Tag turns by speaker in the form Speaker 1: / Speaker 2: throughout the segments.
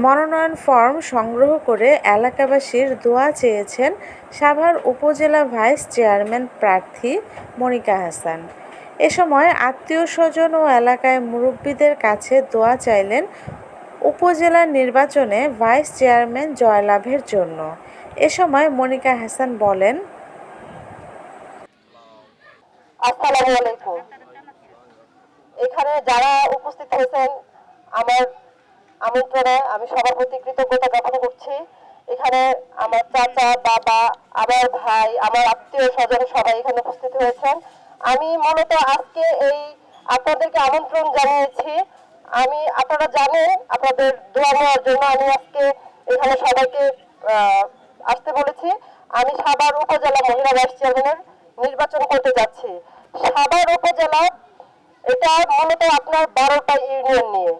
Speaker 1: মনোনয়ন ফরম সংগ্রহ করে এলাকাবাসীর দোয়া চেয়েছেন সাভার উপজেলা ভাইস চেয়ারম্যান প্রার্থী মনিকা হাসান। এ সময় আত্মীয়স্বজন ও এলাকায় মুরব্বীদের কাছে দোয়া চাইলেন উপজেলা নির্বাচনে ভাইস চেয়ারম্যান জয়লাভের জন্য। এ সময় মনিকা হাসান বলেন,
Speaker 2: আসসালামু আলাইকুম। এখানে যারা উপস্থিত হয়েছেন আমার আমন্ত্রণে আমি সবার প্রতি কৃতজ্ঞতা জ্ঞাপন করছি। এখানে আমার চাচা, বাবা, আমার ভাই, আমার আত্মীয় স্বজন সবাই এখানে উপস্থিত হয়েছেন। আমি মূলত আজকে এই আপনাদেরকে আমন্ত্রণ জানিয়েছি। আপনারা জানেন আপনাদের দোয়া নেওয়ার জন্য আমি আজকে এখানে সবাইকে আসতে বলেছি। আমি সাভার উপজেলা মহিলা ভাইস চেয়ারম্যানের নির্বাচন করতে যাচ্ছি। সাভার উপজেলা এটা মূলত আপনার 12টা ইউনিয়ন নিয়ে।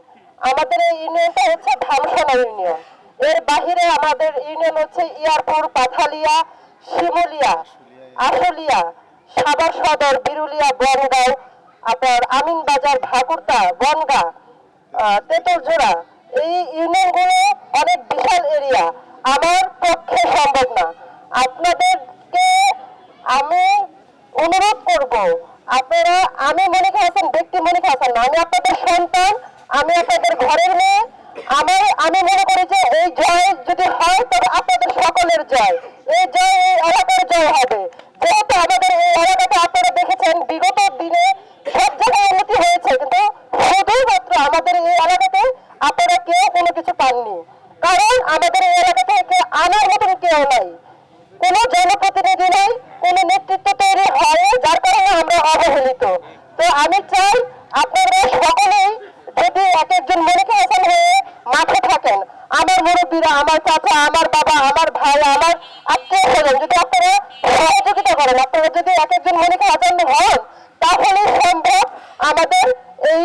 Speaker 2: আমাদের এই ইউনিয়নটা হচ্ছে ধামসোনা ইউনিয়ন। এর বাহিরে আমাদের ইউনিয়ন হচ্ছে ইয়ারপুর, পাথালিয়া, শিমুলিয়া, আশুলিয়া, সাভার সদর, বিরুলিয়া, বনগাঁও, আপনার আমিনবাজার, ভাকুরতা, বনগাঁ, তেতুলজোড়া। এই ইউনিয়নগুলো অনেক বিশাল এরিয়া, আমার পক্ষে সম্ভব না। আপনাদেরকে আমি অনুরোধ করব, আপনারা, আমি মনিকা হাসান, ব্যক্তি মনিকা হাসান না, আমি আপনাদের সন্তান, আমি আপনাদের ঘরের মেয়ে। আমি মনে করি যে এই জয় যদি হয় তবে আপনাদের সকলের জয়, এই জয় এই এলাকার জয় হবে। যেহেতু আমাদের এই এলাকাতে আপনারা দেখেছেন বিগত দিনে সব জায়গায় উন্নতি হয়েছে, কিন্তু শুধুমাত্র আমাদের এই এলাকাতে আপনারা কেউ কোনো কিছু পাননি। কারণ আমাদের এই এলাকা থেকে আনার মতন কেউ নাই, কোনো জনপ্রতিনিধি নাই, কোনো নেতৃত্ব তৈরি হয়, যার কারণে আমরা অবহেলিত। তো আমি চাই আপনারা সকলেই যদি এক একজন মনিকা হাসান হয়ে মাঠে থাকেন, আমার মুরব্বীরা, আমার চাচা, আমার বাবা, আমার ভাই, আমার আত্মীয় স্বজন, যদি আপনারা সহযোগিতা করেন, আপনারা যদি এক একজন মনিকা হাসান হন, তাহলে সম্ভব আমাদের এই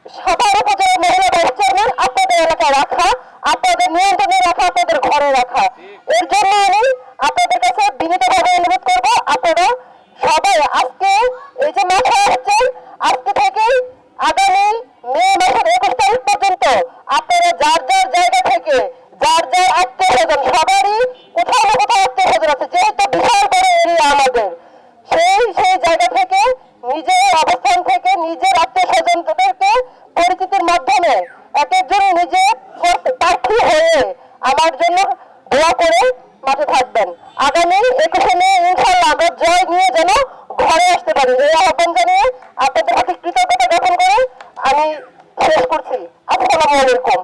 Speaker 2: সাভার উপজেলা মহিলা ভাইস চেয়ারম্যান আপনাদের এলাকায় রাখা, আপনাদের নিয়ন্ত্রণে রাখা, আপনাদের ঘরে রাখা। এর জন্য আমি আপনাদের কাছে বিনীতভাবে অনুরোধ করবো, আপনারা সবাই আজকে এই যে মাঠে আসছেন, আজকে থেকেই আগামী মে মাসের 21 তারিখ পর্যন্ত আপনারা যার যার জায়গা থেকে, যার যার আত্মীয় স্বজন, সবারই কোথাও না কোথাও আত্মীয় স্বজন আছে, যেহেতু বিশাল বড় এরিয়া আমাদের, সেই জায়গা থেকে, নিজের অবস্থান থেকে, নিজের আত্মীয় স্বজনদেরকে পরিচিতির মাধ্যমে এক একজন নিজে প্রার্থী হয়ে আমার জন্য দোয়া করে মাঠে থাকবেন। আগামী 21 মে ইনশাআল্লাহ আমরা জয় নিয়ে যেন ঘরে আসতে পারি, এই আহ্বান জানিয়ে আপনাদের প্রতি কৃতজ্ঞতা জ্ঞাপন করে আমি শেষ করছি। আসসালামু আলাইকুম।